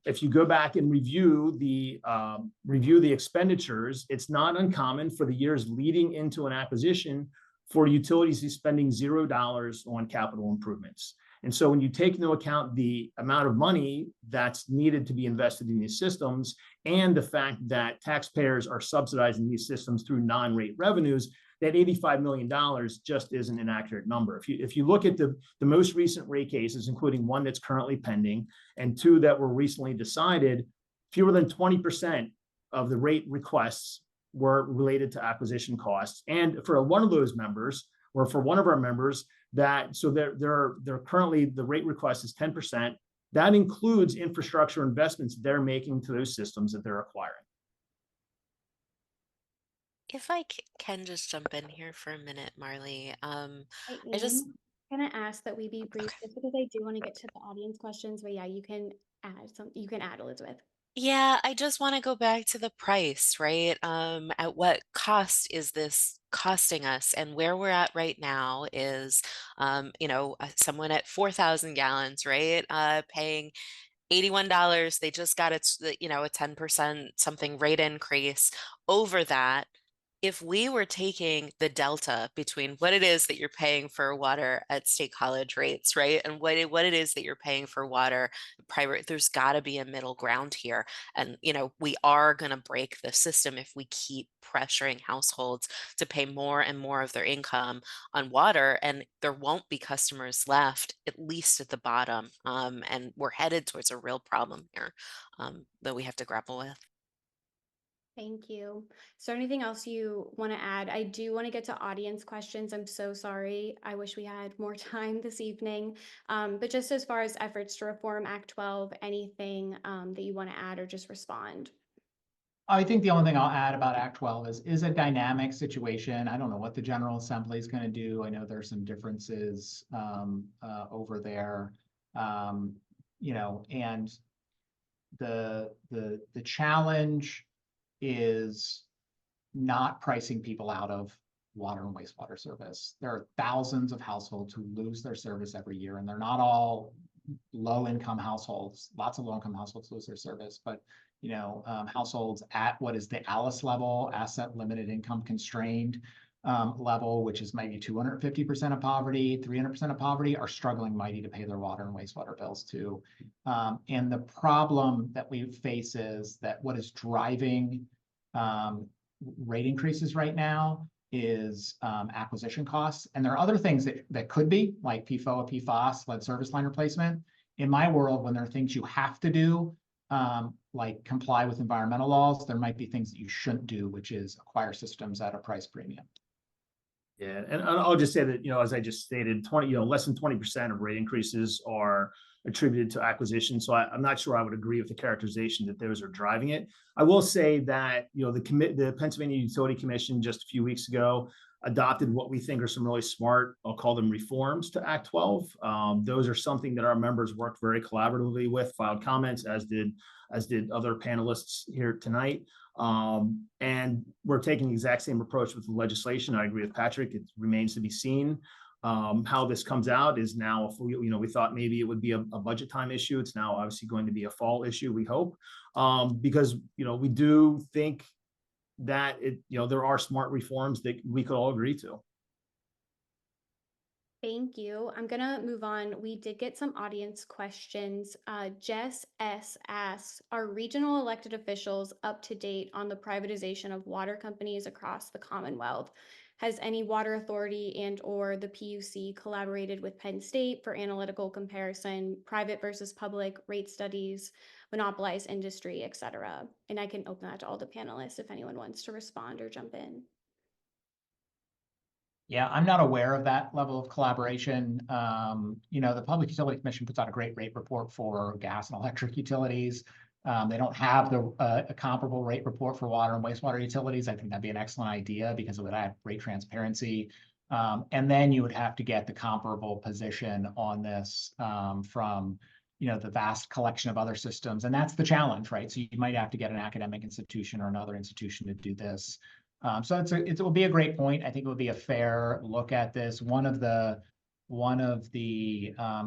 If you go back and review the expenditures, it's not uncommon for the years leading into an acquisition for utilities to be spending $0 on capital improvements. And so when you take into account the amount of money that's needed to be invested in these systems and the fact that taxpayers are subsidizing these systems through non-rate revenues, that $85 million just isn't an accurate number. If you look at the most recent rate cases, including one that's currently pending and two that were recently decided, fewer than 20% of the rate requests were related to acquisition costs. And for one of those members, or for one of our members, they're currently, the rate request is 10%. That includes infrastructure investments they're making to those systems that they're acquiring. If I can just jump in here for a minute, Marley. Hey, I just Can I ask that we be brief, okay. just because I do want to get to the audience questions, but yeah, you can add, Elizabeth. Yeah, I just want to go back to the price, right? At what cost is this costing us? And where we're at right now is, someone at 4,000 gallons, right? Paying $81. They just got a 10% something rate increase over that. If we were taking the delta between what it is that you're paying for water at state college rates, right, and what it is that you're paying for water private, there's got to be a middle ground here. And we are going to break the system if we keep pressuring households to pay more and more of their income on water, and there won't be customers left, at least at the bottom. And we're headed towards a real problem here that we have to grapple with. Thank you. Is there anything else you want to add? I do want to get to audience questions. I'm so sorry. I wish we had more time this evening. But just as far as efforts to reform Act 12, anything that you want to add or just respond? I think the only thing I'll add about Act 12 is a dynamic situation. I don't know what the General Assembly is going to do. I know there's some differences over there, and the challenge is not pricing people out of water and wastewater service. There are thousands of households who lose their service every year, and they're not all low-income households. Lots of low-income households lose their service, but households at what is the ALICE level, asset limited income constrained level, which is maybe 250% of poverty, 300% of poverty, are struggling mighty to pay their water and wastewater bills too. And the problem that we face is that what is driving rate increases right now is acquisition costs. And there are other things that could be, like PFOA, PFAS, lead service line replacement. In my world, when there are things you have to do, like comply with environmental laws, there might be things that you shouldn't do, which is acquire systems at a price premium. Yeah, and I'll just say that, as I just stated, less than 20% of rate increases are attributed to acquisition. So I'm not sure I would agree with the characterization that those are driving it. I will say that, the Pennsylvania Utility Commission just a few weeks ago adopted what we think are some really smart, I'll call them reforms to Act 12. Those are something that our members worked very collaboratively with, filed comments, as did other panelists here tonight. And we're taking the exact same approach with the legislation. I agree with Patrick. It remains to be seen how this comes out. Is now, we thought maybe it would be a budget time issue. It's now obviously going to be a fall issue, we hope, because we do think that there are smart reforms that we could all agree to. Thank you. I'm gonna move on. We did get some audience questions. Jess S. asks, are regional elected officials up to date on the privatization of water companies across the Commonwealth? Has any water authority and or the PUC collaborated with Penn State for analytical comparison, private versus public rate studies, monopolized industry, etc.? And I can open that to all the panelists if anyone wants to respond or jump in. Yeah, I'm not aware of that level of collaboration. The Public Utility Commission puts out a great rate report for gas and electric utilities. They don't have a comparable rate report for water and wastewater utilities. I think that'd be an excellent idea because it would add great transparency. And then you would have to get the comparable position on this from the vast collection of other systems. And that's the challenge, right? So you might have to get an academic institution or another institution to do this. So it will be a great point. I think it would be a fair look at this. One of the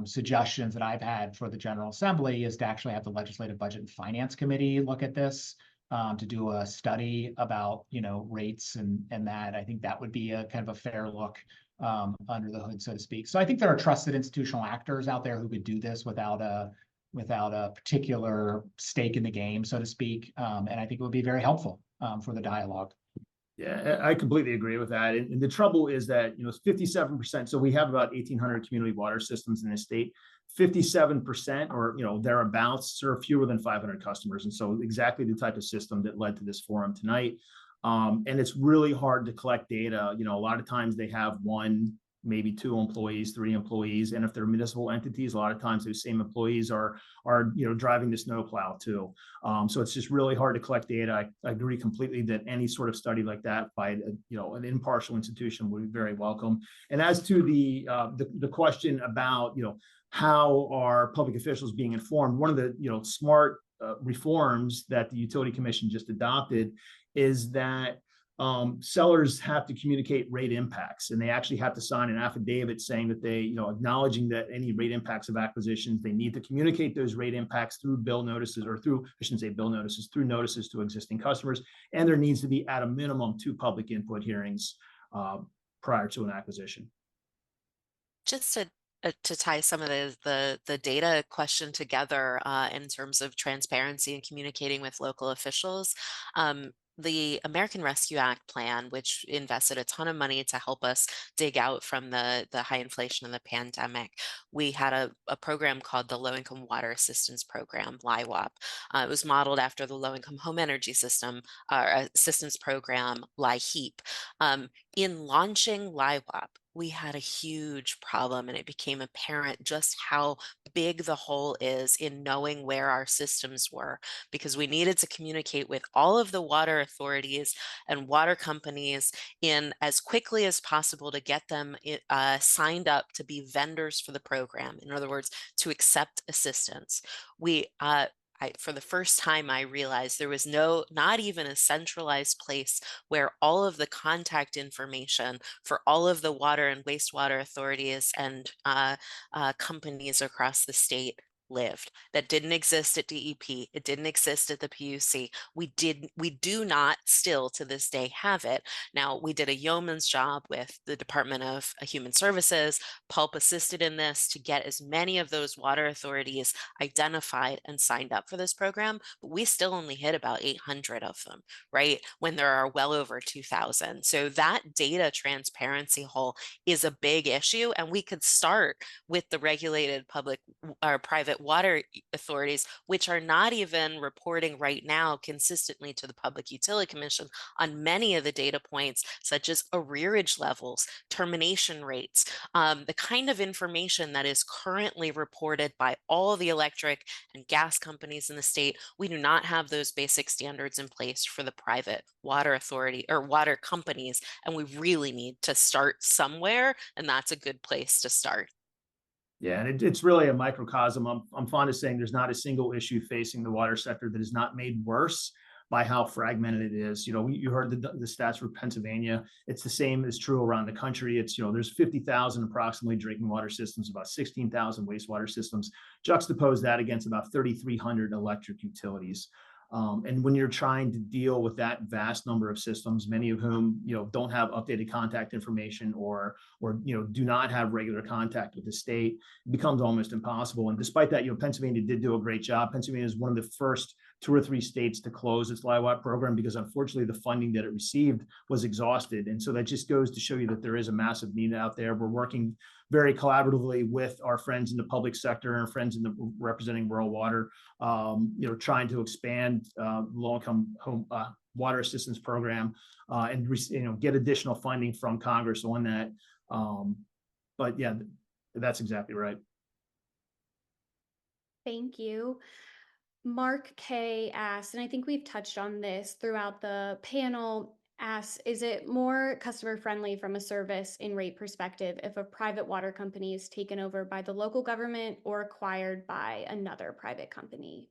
suggestions that I've had for the General Assembly is to actually have the Legislative Budget and Finance Committee look at this, to do a study about rates and that. I think that would be a kind of a fair look under the hood, so to speak. So I think there are trusted institutional actors out there who could do this without a particular stake in the game, so to speak. And I think it would be very helpful for the dialogue. Yeah, I completely agree with that. And the trouble is that, 57%, so we have about 1,800 community water systems in the state. 57% or, thereabouts serve fewer than 500 customers. And so exactly the type of system that led to this forum tonight. And it's really hard to collect data. A lot of times they have one, maybe 2 employees, 3 employees. And if they're municipal entities, a lot of times those same employees are driving the snowplow too. So it's just really hard to collect data. I agree completely that any sort of study like that by an impartial institution would be very welcome. And as to the question about how are public officials being informed, one of the smart reforms that the Utility Commission just adopted is that sellers have to communicate rate impacts, and they actually have to sign an affidavit saying that they, acknowledging that any rate impacts of acquisitions, they need to communicate those rate impacts through bill notices or through, I shouldn't say bill notices, through notices to existing customers. And there needs to be at a minimum 2 public input hearings prior to an acquisition. Just to tie some of the data question together in terms of transparency and communicating with local officials. The American Rescue Act plan, which invested a ton of money to help us dig out from the high inflation and the pandemic, we had a program called the Low Income Water Assistance Program, LIWAP. It was modeled after the Low Income Home Energy System Assistance Program, LIHEAP. In launching LIWAP, we had a huge problem, and it became apparent just how big the hole is in knowing where our systems were, because we needed to communicate with all of the water authorities and water companies in as quickly as possible to get them signed up to be vendors for the program. In other words, to accept assistance. For the first time, I realized there was not even a centralized place where all of the contact information for all of the water and wastewater authorities and companies across the state lived. That didn't exist at DEP. It didn't exist at the PUC. We do not still to this day have it. Now, we did a yeoman's job with the Department of Human Services. Pulp assisted in this to get as many of those water authorities identified and signed up for this program, but we still only hit about 800 of them, right? When there are well over 2,000. So that data transparency hole is a big issue, and we could start with the regulated public or private private water authorities, which are not even reporting right now consistently to the Public Utility Commission on many of the data points, such as arrearage levels, termination rates, the kind of information that is currently reported by all the electric and gas companies in the state. We do not have those basic standards in place for the private water authority or water companies, and we really need to start somewhere, and that's a good place to start. Yeah, and it's really a microcosm. I'm fond of saying there's not a single issue facing the water sector that is not made worse by how fragmented it is. You know, you heard the stats for Pennsylvania. It's the same is true around the country. It's, you know, there's 50,000 approximately drinking water systems, about 16,000 wastewater systems. Juxtapose that against about 3,300 electric utilities. And when you're trying to deal with that vast number of systems, many of whom, you know, don't have updated contact information or you know, do not have regular contact with the state, it becomes almost impossible. And despite that, you know, Pennsylvania did do a great job. Pennsylvania is one of the first 2 or 3 states to close its LIWAT program because unfortunately the funding that it received was exhausted. And so that just goes to show you that there is a massive need out there. We're working very collaboratively with our friends in the public sector and friends in the representing rural water, you know, trying to expand low-income home water assistance program and you know, get additional funding from Congress on that. But yeah, that's exactly right. Thank you. Mark K asked, and I think we've touched on this throughout the panel, asks, is it more customer friendly from a service and rate perspective if a private water company is taken over by the local government or acquired by another private company?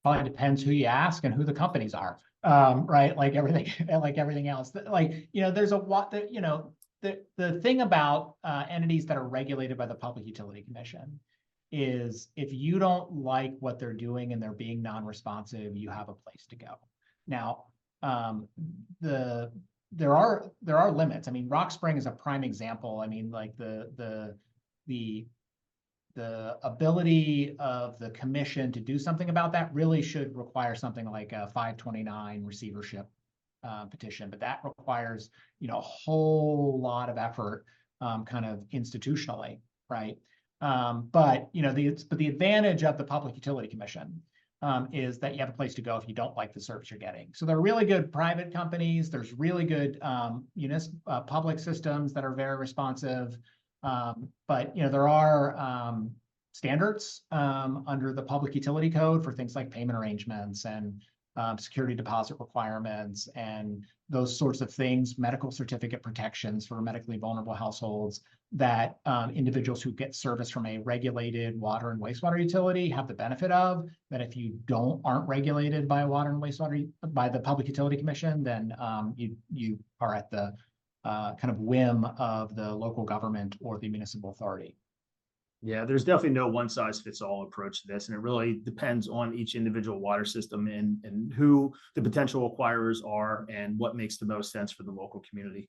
Probably depends who you ask and who the companies are, right? Like everything else. Like, you know, there's a lot that, you know, the thing about entities that are regulated by the Public Utility Commission is if you don't like what they're doing and they're being non-responsive, you have a place to go. Now, there are limits. I mean, Rock Spring is a prime example. I mean, like the ability of the commission to do something about that really should require something like a 529 receivership petition, but that requires, you know, a whole lot of effort kind of institutionally, right? But you know, the advantage of the Public Utility Commission is that you have a place to go if you don't like the service you're getting. So there are really good private companies. There's really good public systems that are very responsive. But you know, there are standards under the Public Utility Code for things like payment arrangements and security deposit requirements and those sorts of things, medical certificate protections for medically vulnerable households that individuals who get service from a regulated water and wastewater utility have the benefit of, that if you aren't regulated by water and wastewater, by the Public Utility Commission, then you are at the kind of whim of the local government or the municipal authority. Yeah, there's definitely no one size fits all approach to this, and it really depends on each individual water system and who the potential acquirers are and what makes the most sense for the local community.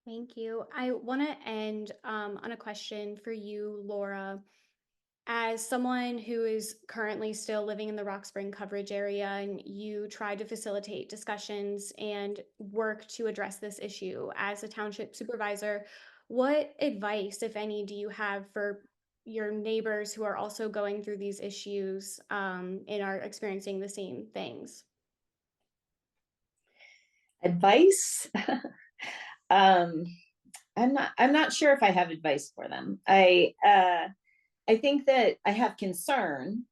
Thank you. I want to end on a question for you, Laura. As someone who is currently still living in the Rock Spring coverage area, and you try to facilitate discussions and work to address this issue as a township supervisor, what advice, if any, do you have for your neighbors who are also going through these issues and are experiencing the same things? Advice? I'm not sure if I have advice for them. I think that I have concern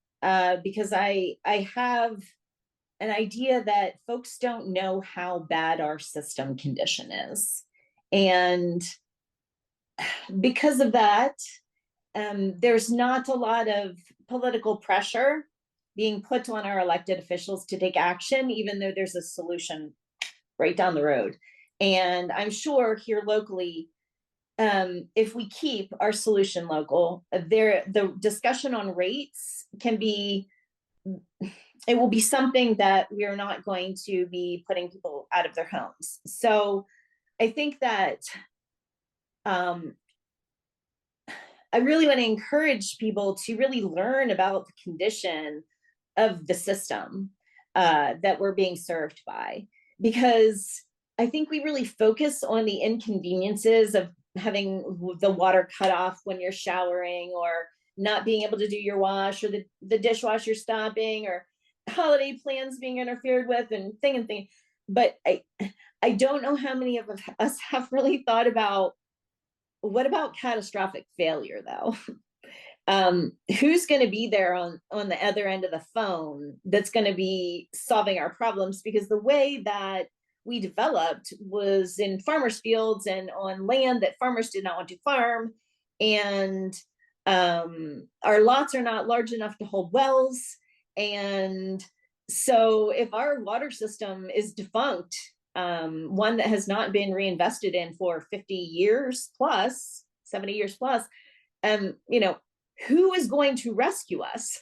because I have an idea that folks don't know how bad our system condition is. And because of that, there's not a lot of political pressure being put on our elected officials to take action, even though there's a solution right down the road. And I'm sure here locally, if we keep our solution local, the discussion on rates it will be something that we're not going to be putting people out of their homes. So I think that I really want to encourage people to really learn about the condition of the system that we're being served by, because I think we really focus on the inconveniences of having the water cut off when you're showering, or not being able to do your wash, or the dishwasher stopping, or holiday plans being interfered with, and thing. But I don't know how many of us have really thought about, what about catastrophic failure though? Who's going to be there on the other end of the phone that's going to be solving our problems? Because the way that we developed was in farmers fields and on land that farmers did not want to farm, and our lots are not large enough to hold wells. And so if our water system is defunct, one that has not been reinvested in for 50 years plus, 70 years plus, you know, who is going to rescue us?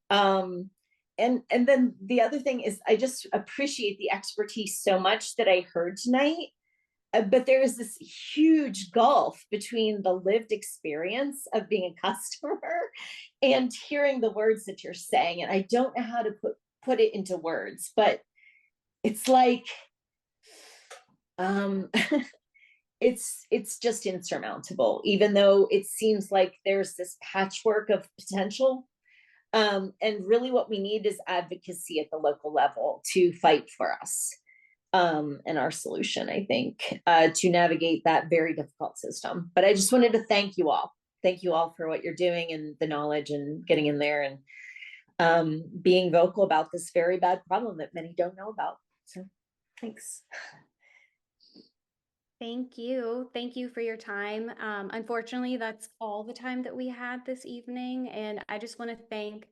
And then the other thing is, I just appreciate the expertise so much that I heard tonight. But there is this huge gulf between the lived experience of being a customer and hearing the words that you're saying. And I don't know how to put it into words, but it's like, it's just insurmountable, even though it seems like there's this patchwork of potential. And really what we need is advocacy at the local level to fight for us, and our solution, I think, to navigate that very difficult system. But I just wanted to thank you all. Thank you all for what you're doing, and the knowledge, and getting in there, and being vocal about this very bad problem that many don't know about. So thanks. Thank you. Thank you for your time. Unfortunately, that's all the time that we had this evening. And I just want to thank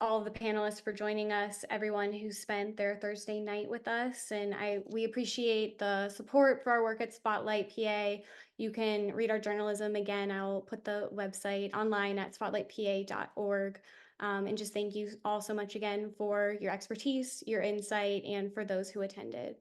all of the panelists for joining us, everyone who spent their Thursday night with us. And we appreciate the support for our work at Spotlight PA. You can read our journalism again. I'll put the website online at spotlightpa.org. And just thank you all so much again for your expertise, your insight, and for those who attended.